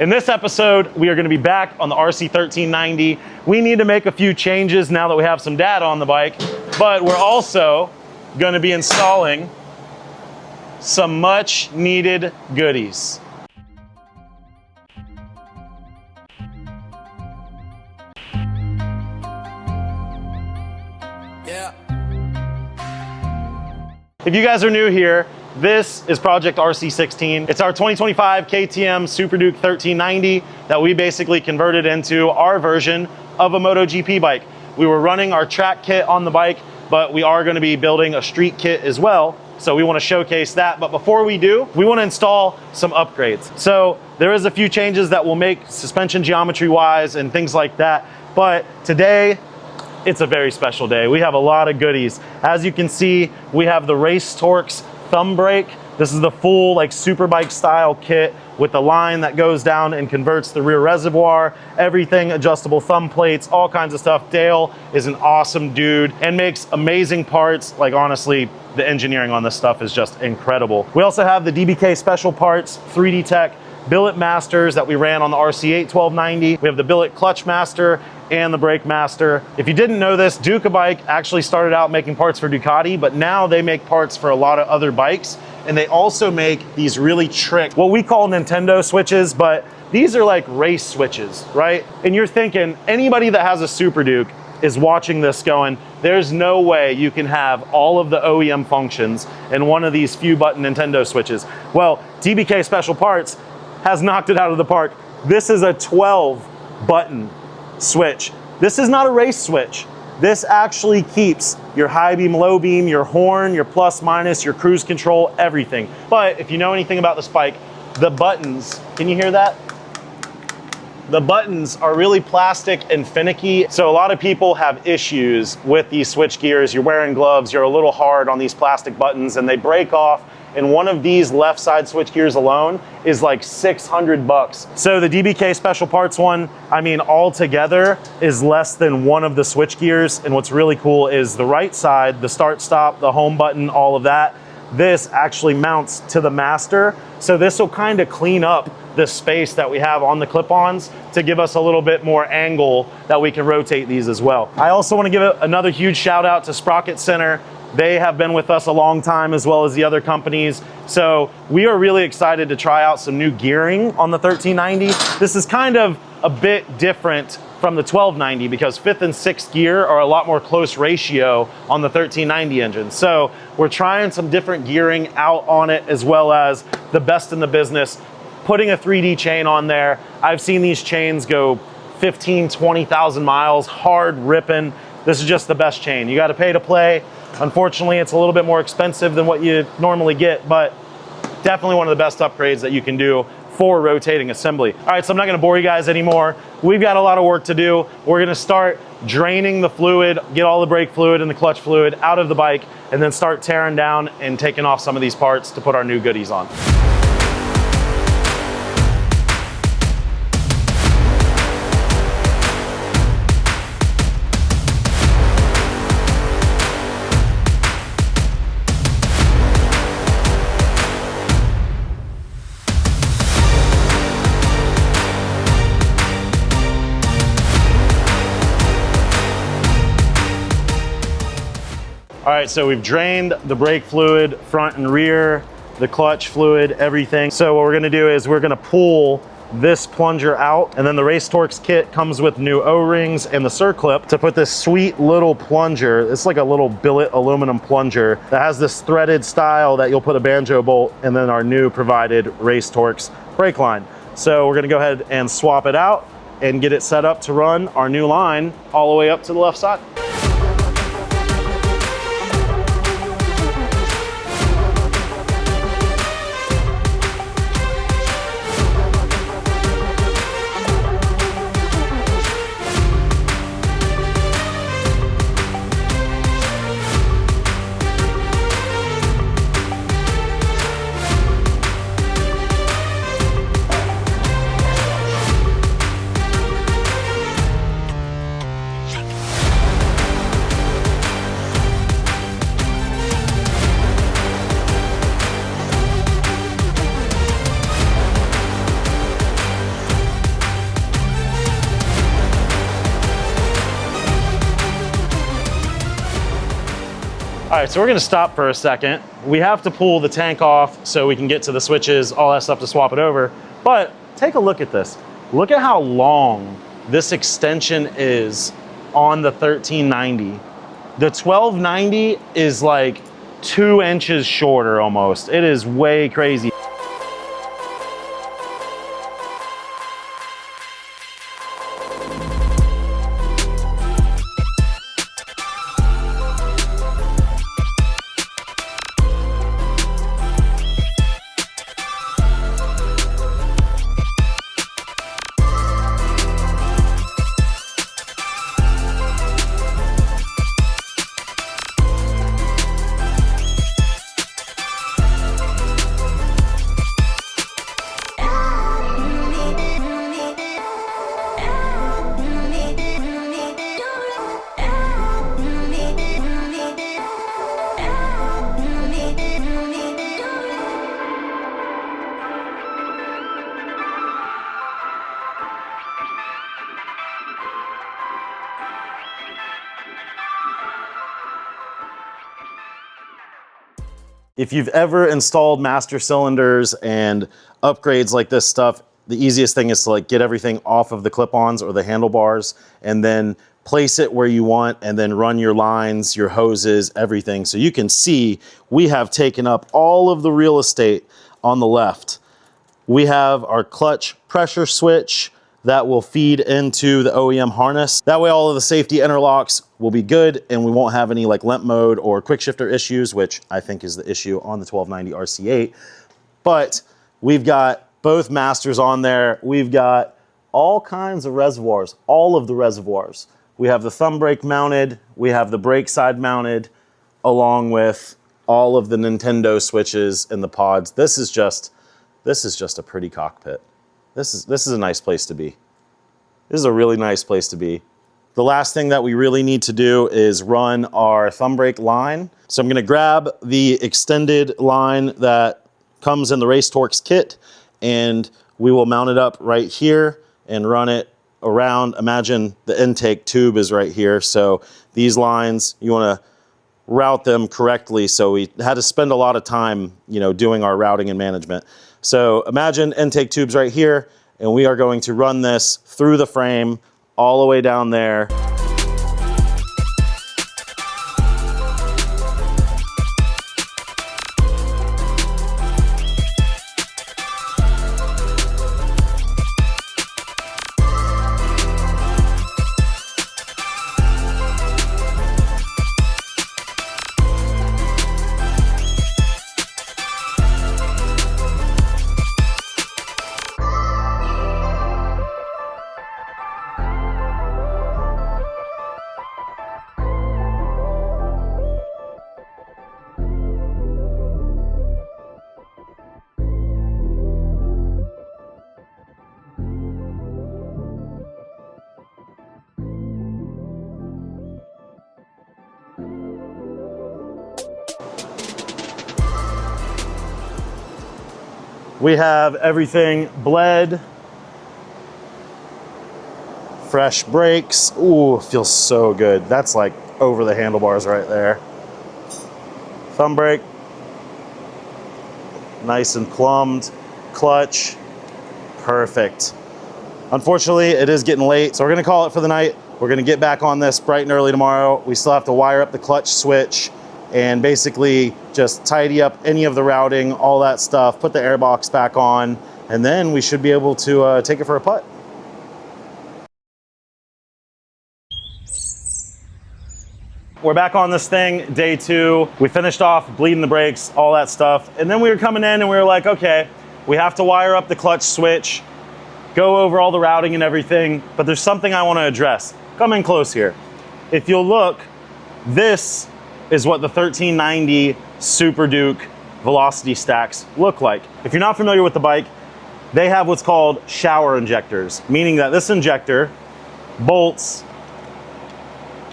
In this episode, we are going to be back on the RC 1390. We need to make a few changes now that we have some data on the bike, but we're also going to be installing some much needed goodies. If you guys are new here, this is Project RC16. It's our 2025 KTM SUPERDUKE 1390 that we basically converted into our version of a MotoGP bike. We were running our track kit on the bike, but we are going to be building a street kit as well. So we want to showcase that. But before we do, we want to install some upgrades. So there is a few changes that we'll make suspension geometry wise and things like that. But today, it's a very special day. We have a lot of goodies. As you can see, we have the Race Torx thumb brake. This is the full like superbike style kit with the line that goes down and converts the rear reservoir, everything, adjustable thumb plates, all kinds of stuff. Dale is an awesome dude and makes amazing parts. Like honestly, the engineering on this stuff is just incredible. We also have the DBK special parts, 3D Tech billet masters that we ran on the RC8 1290. We have the billet clutch master and the brake master. If you didn't know this, Duke bike actually started out making parts for Ducati, but now they make parts for a lot of other bikes. And they also make these really what we call Nintendo switches, but these are like race switches, right? And you're thinking, anybody that has a SUPERDUKE is watching this going, there's no way you can have all of the OEM functions in one of these few button Nintendo switches. Well, DBK Special Parts has knocked it out of the park. This is a 12 button switch. This is not a race switch. This actually keeps your high beam, low beam, your horn, your plus minus, your cruise control, everything. But if you know anything about this bike, the buttons, can you hear that? The buttons are really plastic and finicky. So a lot of people have issues with these switch gears. You're wearing gloves, you're a little hard on these plastic buttons and they break off. And one of these left side switch gears alone is like 600 bucks. So the DBK Special Parts one, I mean, all together is less than one of the switch gears. And what's really cool is the right side, the start stop, the home button, all of that, this actually mounts to the master. So this will kind of clean up the space that we have on the clip-ons to give us a little bit more angle that we can rotate these as well. I also want to give another huge shout out to Sprocket Center. They have been with us a long time as well as the other companies. So we are really excited to try out some new gearing on the 1390. This is kind of a bit different from the 1290 because 5th and 6th gear are a lot more close ratio on the 1390 engine. So we're trying some different gearing out on it as well as the best in the business, putting a 3D chain on there. I've seen these chains go 15, 20,000 miles, hard ripping. This is just the best chain. You got to pay to play. Unfortunately, it's a little bit more expensive than what you normally get, but definitely one of the best upgrades that you can do for rotating assembly. All right, so I'm not gonna bore you guys anymore. We've got a lot of work to do. We're gonna start draining the fluid, get all the brake fluid and the clutch fluid out of the bike, and then start tearing down and taking off some of these parts to put our new goodies on. All right, so we've drained the brake fluid, front and rear, the clutch fluid, everything. So what we're gonna do is we're gonna pull this plunger out, and then the Race Torx kit comes with new O-rings and the circlip to put this sweet little plunger. It's like a little billet aluminum plunger that has this threaded style that you'll put a banjo bolt and then our new provided Race Torx brake line. So we're gonna go ahead and swap it out and get it set up to run our new line all the way up to the left side. All right, so we're gonna stop for a second. We have to pull the tank off so we can get to the switches, all that stuff to swap it over. But take a look at this. Look at how long this extension is on the 1390. The 1290 is like 2 inches shorter almost. It is way crazy. If you've ever installed master cylinders and upgrades like this stuff, the easiest thing is to like get everything off of the clip-ons or the handlebars and then place it where you want and then run your lines, your hoses, everything. So you can see we have taken up all of the real estate on the left. We have our clutch pressure switch that will feed into the OEM harness. That way all of the safety interlocks will be good and we won't have any like limp mode or quick shifter issues, which I think is the issue on the 1290 RC8. But we've got both masters on there. We've got all kinds of reservoirs, all of the reservoirs. We have the thumb brake mounted, we have the brake side mounted, along with all of the Nintendo switches and the pods. This is just a pretty cockpit. This is a nice place to be. This is a really nice place to be. The last thing that we really need to do is run our thumb brake line. So I'm gonna grab the extended line that comes in the Race Torx kit and we will mount it up right here and run it around. Imagine the intake tube is right here. So these lines, you wanna route them correctly. So we had to spend a lot of time, doing our routing and management. So imagine intake tubes right here, and we are going to run this through the frame all the way down there. We have everything bled, fresh brakes. Ooh, feels so good. That's like over the handlebars right there. Thumb brake, nice and plumbed. Clutch, perfect. Unfortunately, it is getting late, so we're gonna call it for the night. We're gonna get back on this bright and early tomorrow. We still have to wire up the clutch switch and basically just tidy up any of the routing, all that stuff, put the airbox back on, and then we should be able to take it for a putt. We're back on this thing, day 2. We finished off bleeding the brakes, all that stuff, and then we were coming in and we were like, okay, we have to wire up the clutch switch, go over all the routing and everything, but there's something I want to address. Come in close here. If you'll look, this is what the 1390 SUPERDUKE velocity stacks look like. If you're not familiar with the bike, they have what's called shower injectors, meaning that this injector bolts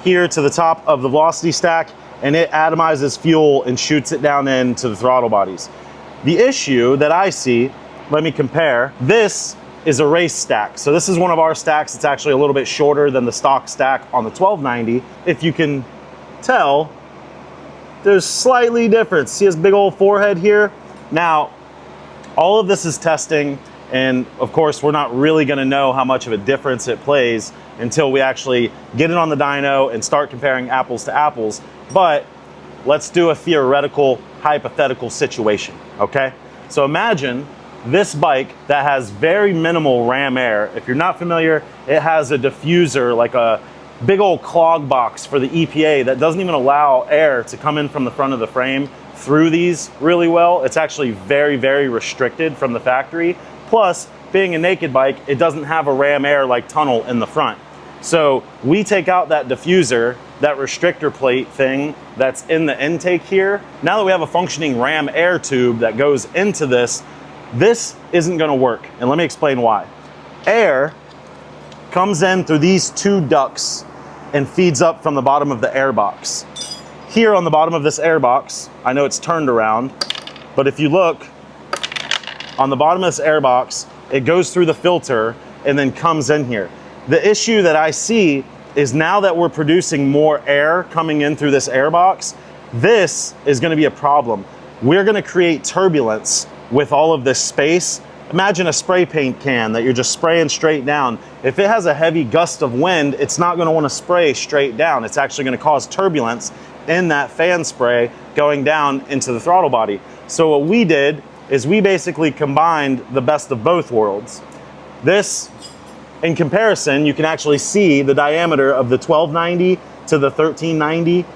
here to the top of the velocity stack and it atomizes fuel and shoots it down into the throttle bodies. The issue that I see, let me compare, this is a race stack. So this is one of our stacks. It's actually a little bit shorter than the stock stack on the 1290. If you can tell, there's slightly different. See his big old forehead here? Now, all of this is testing, and of course, we're not really gonna know how much of a difference it plays until we actually get it on the dyno and start comparing apples to apples. But let's do a theoretical, hypothetical situation, okay? So imagine this bike that has very minimal ram air. If you're not familiar, it has a diffuser, like a big old clog box for the EPA that doesn't even allow air to come in from the front of the frame through these really well. It's actually very, very restricted from the factory. Plus, being a naked bike, it doesn't have a ram air like tunnel in the front. So we take out that diffuser, that restrictor plate thing that's in the intake here. Now that we have a functioning ram air tube that goes into this, this isn't gonna work. And let me explain why. Air comes in through these two ducts and feeds up from the bottom of the air box. Here on the bottom of this air box, I know it's turned around, but if you look on the bottom of this air box, it goes through the filter and then comes in here. The issue that I see is now that we're producing more air coming in through this air box, this is gonna be a problem. We're gonna create turbulence with all of this space. Imagine a spray paint can that you're just spraying straight down. If it has a heavy gust of wind, it's not gonna wanna spray straight down. It's actually gonna cause turbulence in that fan spray going down into the throttle body. So what we did is we basically combined the best of both worlds. This, in comparison, you can actually see the diameter of the 1290 to the 1390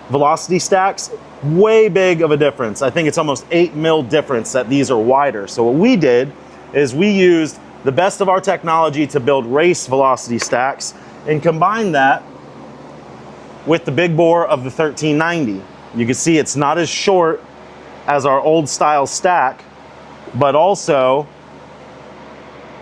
velocity stacks. Way big of a difference. I think it's almost 8 mil difference that these are wider. So what we did is we used the best of our technology to build race velocity stacks and combine that with the big bore of the 1390. You can see it's not as short as our old style stack, but also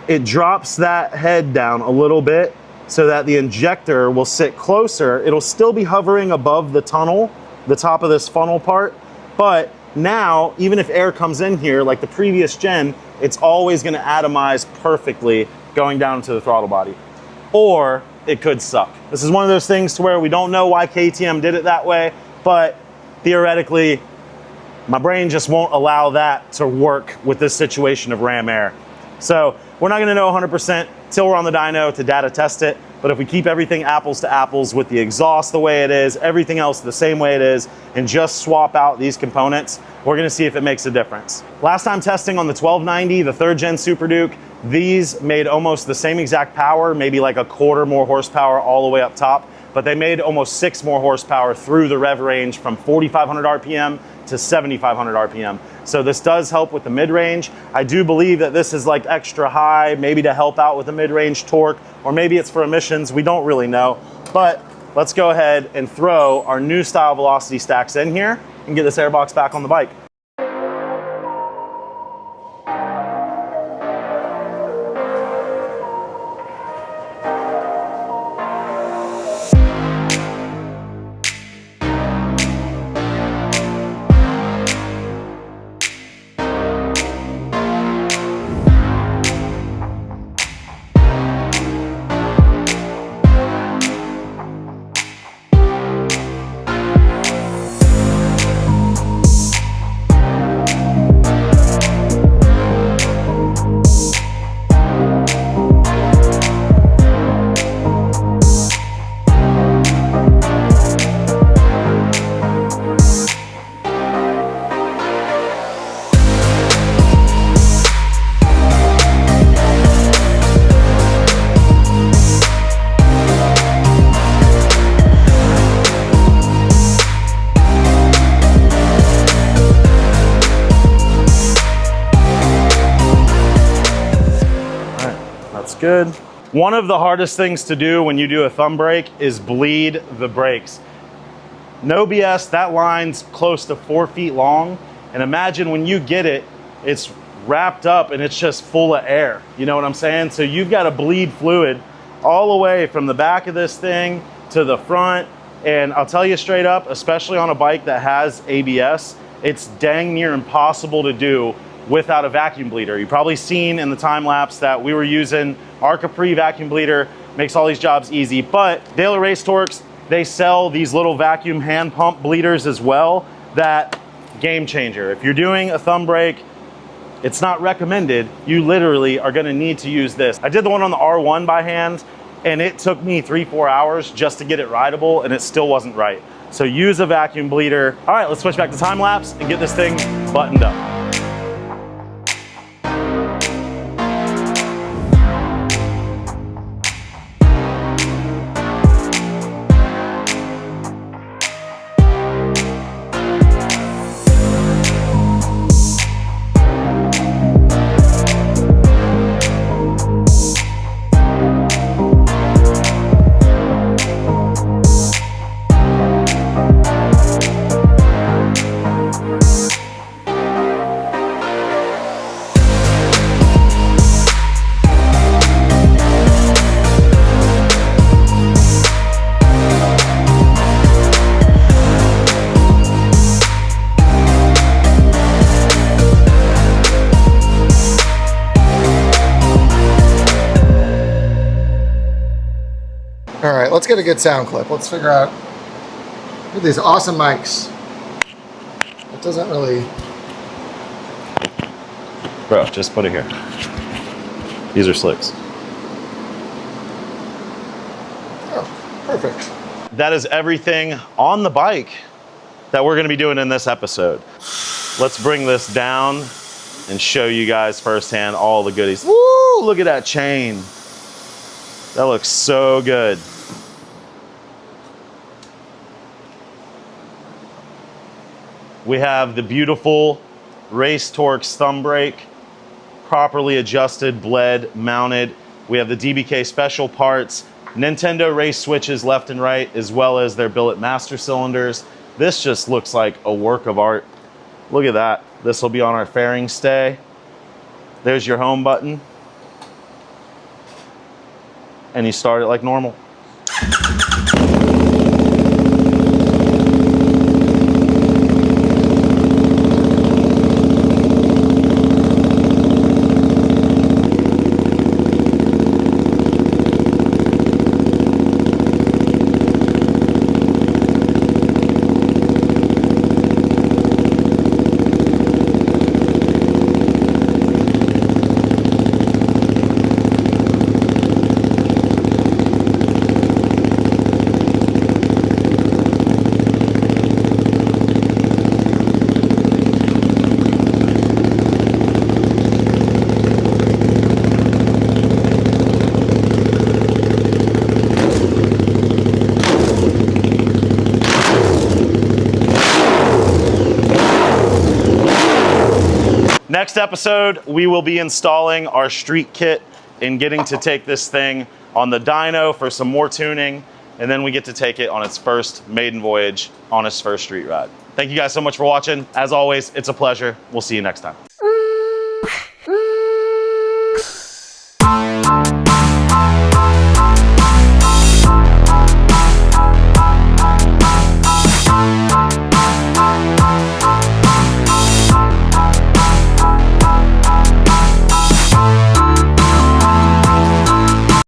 it drops that head down a little bit so that the injector will sit closer. It'll still be hovering above the tunnel, the top of this funnel part, but now even if air comes in here like the previous gen, it's always gonna atomize perfectly going down to the throttle body. Or it could suck. This is one of those things to where we don't know why KTM did it that way, but theoretically, my brain just won't allow that to work with this situation of ram air. So we're not gonna know 100% till we're on the dyno to data test it, but if we keep everything apples to apples with the exhaust the way it is, everything else the same way it is, and just swap out these components, we're gonna see if it makes a difference. Last time testing on the 1290, the 3rd gen SUPERDUKE, these made almost the same exact power, maybe like a quarter more horsepower all the way up top, but they made almost 6 more horsepower through the rev range from 4,500 RPM to 7,500 RPM. So this does help with the mid-range. I do believe that this is like extra high, maybe to help out with the mid-range torque, or maybe it's for emissions, we don't really know. But let's go ahead and throw our new style velocity stacks in here and get this airbox back on the bike. Good. One of the hardest things to do when you do a thumb brake is bleed the brakes. No BS, that line's close to 4 feet long. And imagine when you get it, it's wrapped up and it's just full of air. You know what I'm saying? So you've got to bleed fluid all the way from the back of this thing to the front. And I'll tell you straight up, especially on a bike that has ABS, it's dang near impossible to do without a vacuum bleeder. You've probably seen in the time lapse that we were using our Capri vacuum bleeder, makes all these jobs easy, but daily race torques, they sell these little vacuum hand pump bleeders as well. That game changer. If you're doing a thumb brake, it's not recommended. You literally are gonna need to use this. I did the one on the R1 by hand, and it took me 3-4 hours just to get it rideable, and it still wasn't right. So use a vacuum bleeder. All right, let's switch back to time lapse and get this thing buttoned up. All right, let's get a good sound clip. Let's figure out. Look at these awesome mics. It doesn't really. Bro, just put it here. These are slicks. Oh, perfect. That is everything on the bike that we're gonna be doing in this episode. Let's bring this down and show you guys firsthand all the goodies. Woo, look at that chain. That looks so good. We have the beautiful Race Torx thumb brake, properly adjusted, bled, mounted. We have the DBK special parts, Nintendo race switches left and right, as well as their billet master cylinders. This just looks like a work of art. Look at that. This will be on our fairing stay. There's your home button. And you start it like normal. Next episode, we will be installing our street kit and getting to take this thing on the dyno for some more tuning, and then we get to take it on its first maiden voyage on its first street ride. Thank you guys so much for watching. As always, it's a pleasure. We'll see you next time.